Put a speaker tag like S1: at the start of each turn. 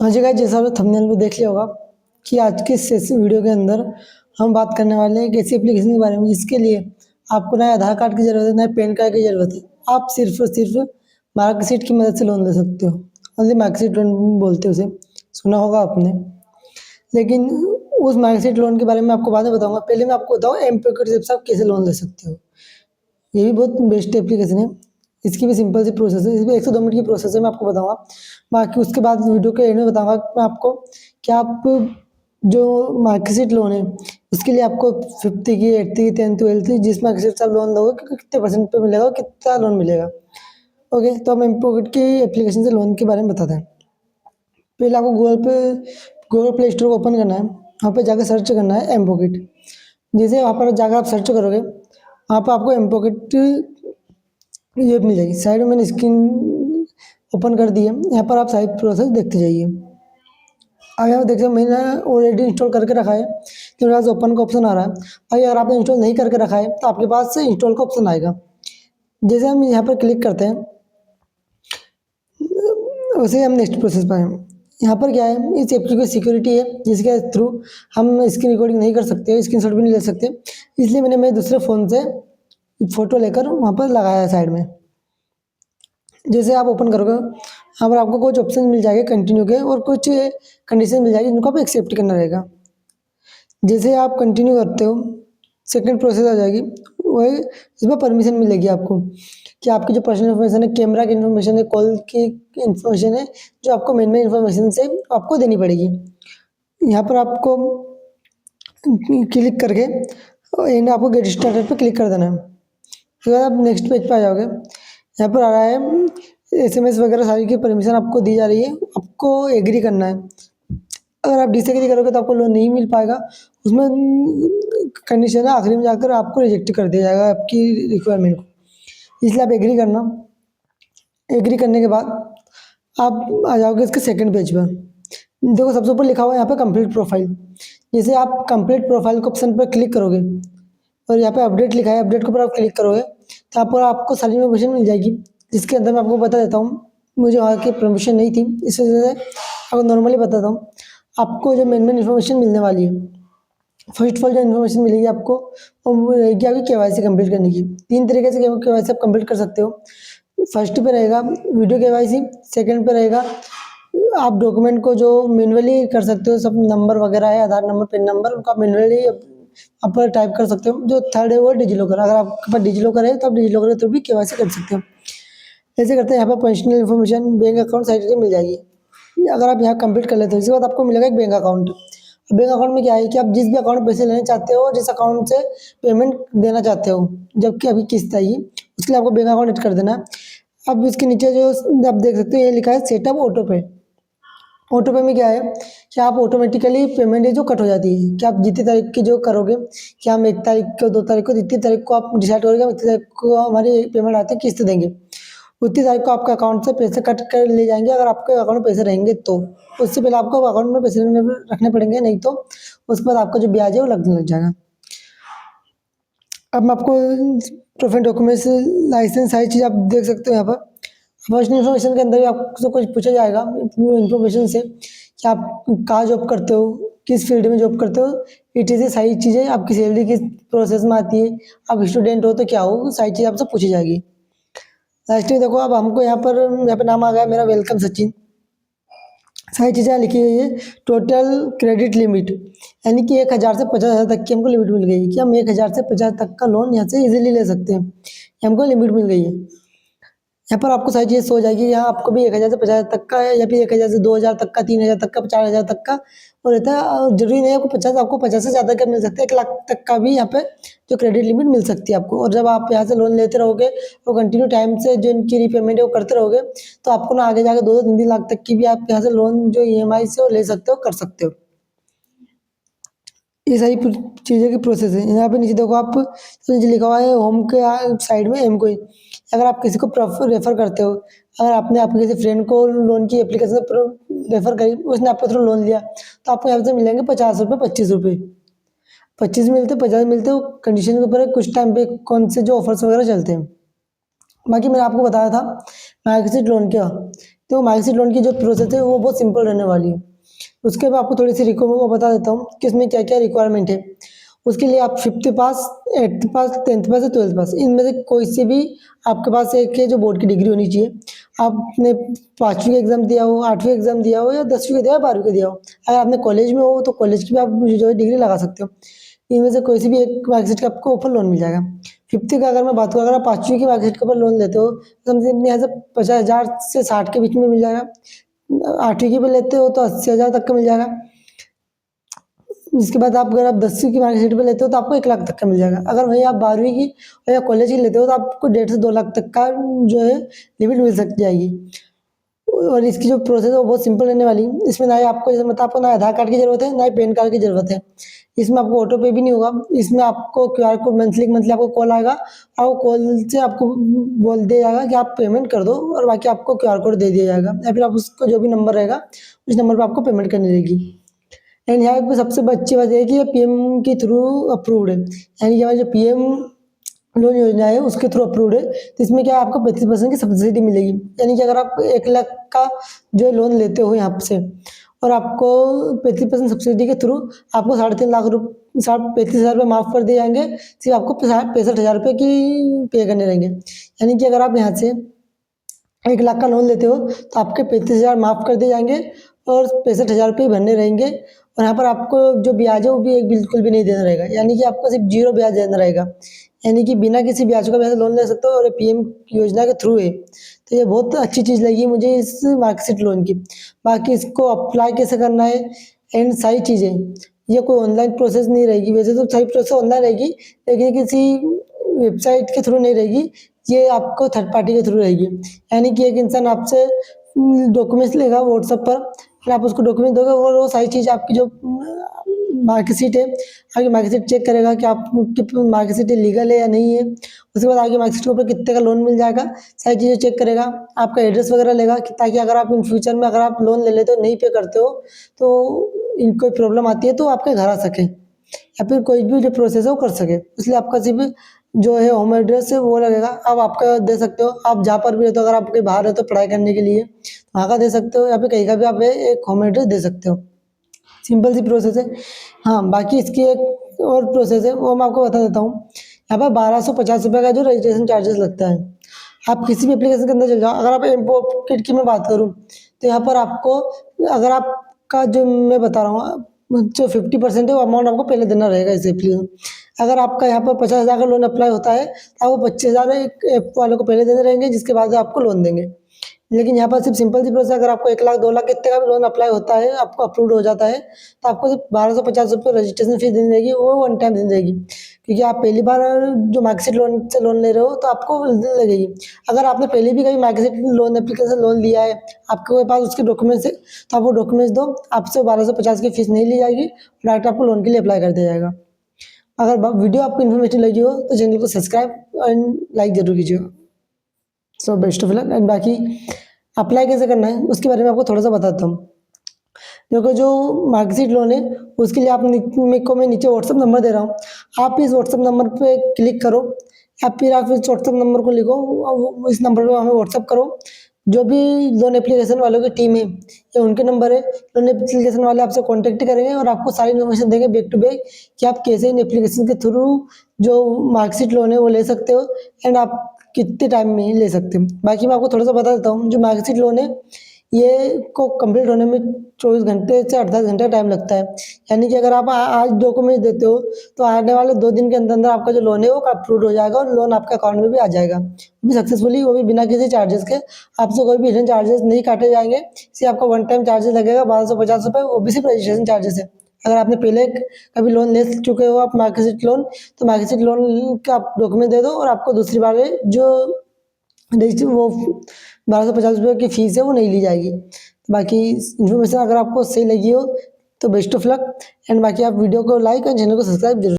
S1: हाँ जी गाइस, जैसा आपने थंबनेल में देख लिया होगा कि आज के इस वीडियो के अंदर हम बात करने वाले हैं एक ऐसी एप्लीकेशन के बारे में जिसके लिए आपको ना आधार कार्ड की ज़रूरत है ना पैन कार्ड की ज़रूरत है। आप सिर्फ और सिर्फ मार्कशीट की मदद से लोन ले सकते हो। ओनली मार्कशीट लोन बोलते हैं उसे, सुना होगा आपने। लेकिन उस मार्कशीट लोन के बारे में आपको बाद में बताऊंगा। पहले मैं आपको बताऊँ एम पॉकेट से आप कैसे लोन ले सकते हो। ये भी बहुत बेस्ट एप्लीकेशन है। इसकी भी सिंपल सी प्रोसेस है, इसमें 102 मिनट की प्रोसेस है, मैं आपको बताऊंगा। बाकी उसके बाद वीडियो के एंड में बताऊंगा मैं आपको कि आप जो मार्कशीट लोन है उसके लिए आपको 50 की 80 की 10 12 जिस मार्कशीट से आप लोन लोगे कितने परसेंट पे मिलेगा और कितना लोन मिलेगा। ओके, तो हम एम पॉकेट की एप्लीकेशन से लोन के बारे में बताते हैं। पहले आपको गूगल प्ले स्टोर को ओपन करना है। वहाँ पे जाकर सर्च करना है एम पॉकेट। जैसे वहाँ पर जाकर आप सर्च करोगे वहाँ पर आपको एम पॉकेट ये मिल जाएगी। साइड में मैंने स्क्रीन ओपन कर दी है, यहाँ पर आप साइड प्रोसेस देखते जाइए। अब यहाँ देखिए मैंने ऑलरेडी इंस्टॉल करके रखा है तो मेरे पास ओपन का ऑप्शन आ रहा है। भाई अगर आपने इंस्टॉल नहीं करके रखा है तो आपके पास इंस्टॉल का ऑप्शन आएगा। जैसे हम यहाँ पर क्लिक करते हैं वैसे हम नेक्स्ट प्रोसेस पर हैं। यहाँ पर क्या है, इस ऐप की कोई सिक्योरिटी है जिसके थ्रू हम स्क्रीन रिकॉर्डिंग नहीं कर सकते, स्क्रीनशॉट भी नहीं ले सकते। इसलिए मैंने मेरे दूसरे फ़ोन से फ़ोटो लेकर वहाँ पर लगाया है साइड में। जैसे आप ओपन करोगे यहाँ पर आपको कुछ ऑप्शन मिल जाएंगे कंटिन्यू के और कुछ कंडीशन मिल जाएगी जिनको आप एक्सेप्ट करना रहेगा। जैसे आप कंटिन्यू करते हो सेकंड प्रोसेस आ जाएगी, वही इसमें परमिशन मिलेगी आपको कि आपकी जो पर्सनल इन्फॉर्मेशन है, कैमरा की इन्फॉर्मेशन है, कॉल की इन्फॉर्मेशन है, जो आपको मेन इन्फॉर्मेशन से आपको देनी पड़ेगी। यहाँ पर आपको क्लिक करके एंड आपको गेट स्टार्टेड पे क्लिक कर देना है। उसके बाद आप नेक्स्ट पेज पे आ जाओगे। यहाँ पर आ रहा है SMS वगैरह सारी की परमिशन आपको दी जा रही है, आपको एग्री करना है। अगर आप डिसएग्री करोगे तो आपको लोन नहीं मिल पाएगा। उसमें कंडीशन है आखिरी में जाकर आपको रिजेक्ट कर दिया जाएगा आपकी रिक्वायरमेंट को, इसलिए आप एग्री करना। एग्री करने के बाद आप आ जाओगे इसके सेकंड पेज पर। देखो सबसे ऊपर लिखा हुआ है यहाँ पे कंप्लीट प्रोफाइल। जैसे आप कंप्लीट प्रोफाइल के ऑप्शन पर क्लिक करोगे और यहाँ पे अपडेट लिखा है, अपडेट के ऊपर आप क्लिक करोगे तो यहाँ पर आपको सारी इन्फॉर्मेशन मिल जाएगी। जिसके अंदर मैं आपको बता देता हूँ, मुझे वहाँ की परमिशन नहीं थी इस वजह से आपको नॉर्मली बताता हूँ। आपको जो मेन इन्फॉर्मेशन मिलने वाली है, फर्स्ट ऑफ ऑल जो इन्फॉर्मेशन मिलेगी आपको वो रहेगी आपकी KYC कंप्लीट करने की। 3 तरीके से KYC आप कंप्लीट कर सकते हो। फर्स्ट पे रहेगा वीडियो KYC, सेकंड पे रहेगा आप डॉक्यूमेंट को जो मैनुअली कर सकते हो, सब नंबर वगैरह है, आधार नंबर, पिन नंबर, उनका मैनुअली आप टाइप कर सकते हो। जो थर्ड है वो डिजिलॉकर, अगर आपके पास डिजिलॉकर है तो आप डिजिलॉकर के थ्रू भी KYC कर सकते हो। ऐसे करते हैं यहाँ पर personal information, bank account site मिल जाएगी। अगर आप यहाँ कंप्लीट कर लेते हो इसके बाद आपको मिलेगा एक बैंक अकाउंट। बैंक अकाउंट में क्या है कि आप जिस भी अकाउंट में पैसे लेना चाहते हो, जिस अकाउंट से पेमेंट देना चाहते हो, जबकि अभी किस्त आएगी, उसके लिए आपको बैंक अकाउंट ऐड कर देना है। अब इसके नीचे जो आप देख सकते हो ये लिखा है सेटअप ऑटो पे। ऑटो पे में क्या है कि आप ऑटोमेटिकली पेमेंट है जो कट हो जाती है कि आप जितनी तारीख की जो करोगे कि हम 1 तारीख को 2 तारीख को इतनी तारीख को आप डिसाइड करोगे हम इतनी तारीख को हमारी पेमेंट आती है किस्त देंगे, उतनी तारीख को आपके अकाउंट से पैसे कट कर ले जाएंगे। अगर आपके अकाउंट में पैसे रहेंगे तो उससे पहले आपको अकाउंट में पैसे रखने पड़ेंगे, नहीं तो उसके बाद आपका जो ब्याज है वो लगने लग जाएगा। अब मैं आपको प्रूफ डॉक्यूमेंट्स, लाइसेंस, सारी चीज़ आप देख सकते हो यहाँ पर। पर्सनल इन्फॉर्मेशन के अंदर भी आपसे कुछ पूछा जाएगा इन्फॉर्मेशन से कि आप कहाँ जॉब करते हो, किस फील्ड में जॉब करते हो, ETC सारी चीज़ें, आपकी सैलरी किस प्रोसेस में आती है, आप स्टूडेंट हो तो क्या हो, सारी चीज़ आपसे पूछी जाएगी। लास्ट में देखो अब हमको यहाँ पर नाम आ गया मेरा वेलकम सचिन, सारी चीज़ें लिखी गई है। टोटल क्रेडिट लिमिट यानी कि 1000 से 50,000 तक की हमको लिमिट मिल गई है कि हम 1000 से 50 तक का लोन यहाँ से इजीली ले सकते हैं, ये हमको लिमिट मिल गई है। यहाँ पर आपको सारी चीज़ें सो जाएगी, यहाँ आपको भी 1000 से 50,000 तक का है या फिर 1000 से 2000 तक का, 3000 तक का, 4000 तक का और रहता है। जरूरी नहीं है आपको 50 से ज़्यादा का मिल सकता है, 1 लाख तक का भी यहाँ पे जो क्रेडिट लिमिट मिल सकती है आपको। और जब आप यहाँ से लोन लेते रहोगे और कंटिन्यू टाइम से जो इनकी रीपेमेंट है वो करते रहोगे तो आपको ना आगे जाके 2-2 3-3 लाख तक की भी आप यहाँ से लोन जो EMI से वो ले सकते हो, कर सकते हो। ये सारी चीज़ें की प्रोसेस है। यहाँ पे नीचे देखो आप तो नीचे लिखा हुआ है होम के साइड में एमकोई। अगर आप किसी को रेफर करते हो, अगर आपने आपके किसी फ्रेंड को लोन की एप्लीकेशन रेफर करी, उसने आपके थ्रू लोन लिया तो आपको यहाँ से मिलेंगे 50 रुपये, 25 रुपये, 25 मिलते, 50 मिलते, वो कंडीशन के ऊपर है कुछ टाइम पे कौन से जो ऑफर्स वगैरह चलते हैं। बाकी मैंने आपको बताया था मार्कशीट लोन का तो मार्कशीट लोन की जो प्रोसेस है वो बहुत सिंपल रहने वाली है। उसके बाद आपको थोड़ी सी वो बता देता हूँ कि इसमें क्या क्या रिक्वायरमेंट है। उसके लिए आप 5th पास, 8th पास, 10th पास या 12th पास, इनमें से कोई से भी आपके पास एक है जो बोर्ड की डिग्री होनी चाहिए। आपने 5वीं का एग्जाम दिया हो, 8वीं एग्जाम दिया हो, या 10वीं का दिया हो, 12वीं का दिया हो। अगर आपने कॉलेज में हो तो कॉलेज की भी आप जो है डिग्री लगा सकते हो। इनमें से कोई सी भी एक मार्कशीट का आपको ओपन लोन मिल जाएगा। 5th का अगर मैं बात करूँ, अगर आप 5वीं की मार्कशीट के ऊपर लोन लेते हो तो समझिए अपने यहाँ से 50,000 से 60 के बीच में मिल जाएगा। 8वीं की भी लेते हो तो 80,000 तक का मिल जाएगा। इसके बाद अगर आप 10वीं की मार्कशीट पे लेते हो तो आपको 1 लाख तक का मिल जाएगा। अगर वहीं आप 12वीं की या कॉलेज की लेते हो तो आपको 1.5 से 2 लाख तक का जो है लिमिट मिल सकती जाएगी। और इसकी जो प्रोसेस है वो बहुत सिंपल रहने वाली है। इसमें ना ही आपको, जैसे मतलब आपको ना आधार कार्ड की जरूरत है, ना ही पैन कार्ड की जरूरत है। इसमें आपको ऑटो पे भी नहीं होगा। इसमें आपको क्यूआर कोड मंथली आपको कॉल आएगा और वो कॉल से आपको बोल दिया जाएगा कि आप पेमेंट कर दो, और बाकी आपको क्यूआर कोड दे दिया जाएगा, या फिर आप उसको जो भी नंबर रहेगा उस नंबर पर आपको पेमेंट करनी रहेगी। एंड यहाँ पे सबसे अच्छी बात है कि ये पीएम के थ्रू अप्रूव्ड है, यानी कि हमारी जो पीएम लोन योजना है उसके थ्रू अप्रूव्ड है। तो इसमें क्या है, आपको 35% की सब्सिडी मिलेगी। यानी कि अगर आप 1 लाख का जो लोन लेते हो यहाँ से, और आपको 35% सब्सिडी के थ्रू आपको 3.5 लाख 35,000 रुपये माफ़ कर दिए जाएंगे। सिर्फ आपको 65,000 रुपये की पे करने रहेंगे। यानी कि अगर आप यहाँ से 1 लाख का लोन लेते हो तो आपके 35,000 माफ़ कर दिए जाएंगे और 65,000 रुपये भरने रहेंगे। और यहाँ पर आपको जो ब्याज है वो भी एक बिल्कुल भी नहीं देना रहेगा, यानी कि आपको सिर्फ 0 ब्याज देना रहेगा। यानी कि बिना किसी ब्याज का भी लोन ले सकते हो, और ये पीएम योजना के थ्रू है। तो ये बहुत अच्छी चीज़ लगी मुझे इस मार्कशीट लोन की। बाकी इसको अप्लाई कैसे करना है एंड सारी चीज़ें, ये कोई ऑनलाइन प्रोसेस नहीं रहेगी। वैसे तो सारी प्रोसेस ऑनलाइन रहेगी, लेकिन किसी वेबसाइट के थ्रू नहीं रहेगी, ये आपको थर्ड पार्टी के थ्रू रहेगी। यानी कि एक इंसान आपसे डॉक्यूमेंट्स लेगा व्हाट्सएप पर, फिर आप उसको डॉक्यूमेंट दोगे और वो सारी चीज़ आपकी जो मार्कशीट है, आपकी मार्कशीट चेक करेगा कि आपकी मार्कशीट लीगल है या नहीं है। उसके बाद आपकी मार्कशीट के ऊपर कितने का लोन मिल जाएगा, सारी चीज़ें चेक करेगा। आपका एड्रेस वगैरह लेगा ताकि अगर आप इन फ्यूचर में अगर आप लोन ले लेते हो, नहीं पे करते हो, तो इन कोई प्रॉब्लम आती है तो आपके घर आ सके, या फिर कोई भी जो प्रोसेस है वो कर सके। इसलिए आपका सिर्फ जो है होम एड्रेस है वो लगेगा। अब आपका दे सकते हो, आप जहाँ पर भी रहते हो, अगर आप कहीं बाहर रहते हो पढ़ाई करने के लिए, वहाँ का दे सकते हो, या फिर कहीं का भी आप एक होम एड्रेस दे सकते हो। सिंपल सी प्रोसेस है। हाँ, बाकी इसकी एक और प्रोसेस है वो मैं आपको बता देता हूँ। यहाँ पर 1250 रुपये का जो रजिस्ट्रेशन चार्जेस लगता है। आप किसी भी एप्लीकेशन के अंदर चल जाओ, अगर आप इम्पोर्ट की मैं बात करूँ तो यहाँ पर आपको, अगर आपका जो मैं बता रहा हूँ जो 50% है वो अमाउंट आपको पहले देना रहेगा इस एप्लीकेशन। अगर आपका यहाँ पर 50,000 का लोन अप्लाई होता है तो आपको 25,000 एक ऐप वालों को पहले देने रहेंगे, जिसके बाद आपको लोन देंगे। लेकिन यहाँ पर सिर्फ सिंपल सी प्रोसेस, अगर आपको 1 लाख 2 लाख कितने का भी लोन अप्लाई होता है, आपको अप्रूव्ड हो जाता है, तो आपको सिर्फ 1250 रुपये रजिस्ट्रेशन फीस देनी रहेगी, वो वन टाइम देनी रहेगी। क्योंकि आप पहली बार जो मार्कशीट लोन से लोन ले रहे हो तो आपको लगेगी। अगर आपने पहले भी कभी मार्कशीट लोन एप्लीकेशन लोन लिया है, आपके पास उसके डॉक्यूमेंट्स है, तो आप वो डॉक्यूमेंट्स दो, आपसे 1250 की फीस नहीं ली जाएगी, डायरेक्ट आपको लोन के लिए अप्लाई कर दिया जाएगा। अगर वीडियो आपको इन्फॉर्मेटिव लगी हो तो चैनल को सब्सक्राइब एंड लाइक जरूर कीजिएगा। So best of luck. And बाकी अप्लाई कैसे करना है उसके बारे में आपको थोड़ा सा बताता हूँ। देखो, जो मार्कशीट लोन है उसके लिए आप मेरे को मैं नीचे व्हाट्सअप नंबर दे रहा हूँ, आप इस व्हाट्सअप नंबर पे क्लिक करो, या फिर आप इस व्हाट्सअप नंबर को लिखो, इस नंबर पे हमें व्हाट्सअप करो। जो भी लोन एप्लीकेशन वालों की टीम है, ये उनके नंबर है। लोन एप्लीकेशन वाले आपसे कॉन्टेक्ट करेंगे और आपको सारी इन्फॉर्मेशन देंगे बैक टू बैक कि आप कैसे इन एप्लीकेशन के थ्रू जो मार्कशीट लोन है वो ले सकते हो, एंड आप कितने टाइम में ले सकते हो। बाकी मैं आपको थोड़ा सा बता देता हूँ, जो मार्कशीट लोन है ये को कंप्लीट होने में 24 घंटे से 48 घंटे का टाइम लगता है। यानी कि अगर आप आज डॉक्यूमेंट देते हो तो आने वाले 2 दिन के अंदर अंदर आपका जो लोन है वो अप्रूव हो जाएगा और लोन आपके अकाउंट में भी आ जाएगा, वो भी सक्सेसफुली, वो भी बिना किसी चार्जेस के। आपसे कोई भी हिडन चार्जेस नहीं काटे जाएंगे, सिर्फ आपका वन टाइम चार्जेस लगेगा 1250 रुपये, वो भी सिर्फ रजिस्ट्रेशन चार्जेस है। अगर आपने पहले कभी लोन ले चुके हो आप मार्कशीट लोन, तो मार्कशीट लोन का आप डॉक्यूमेंट दे दो और आपको दूसरी बार जो रजिस्टर वो 1250 रुपये की फीस है वो नहीं ली जाएगी। बाकी इन्फॉर्मेशन अगर आपको सही लगी हो तो बेस्ट ऑफ लक। एंड बाकी आप वीडियो को लाइक और चैनल को सब्सक्राइब जरूर।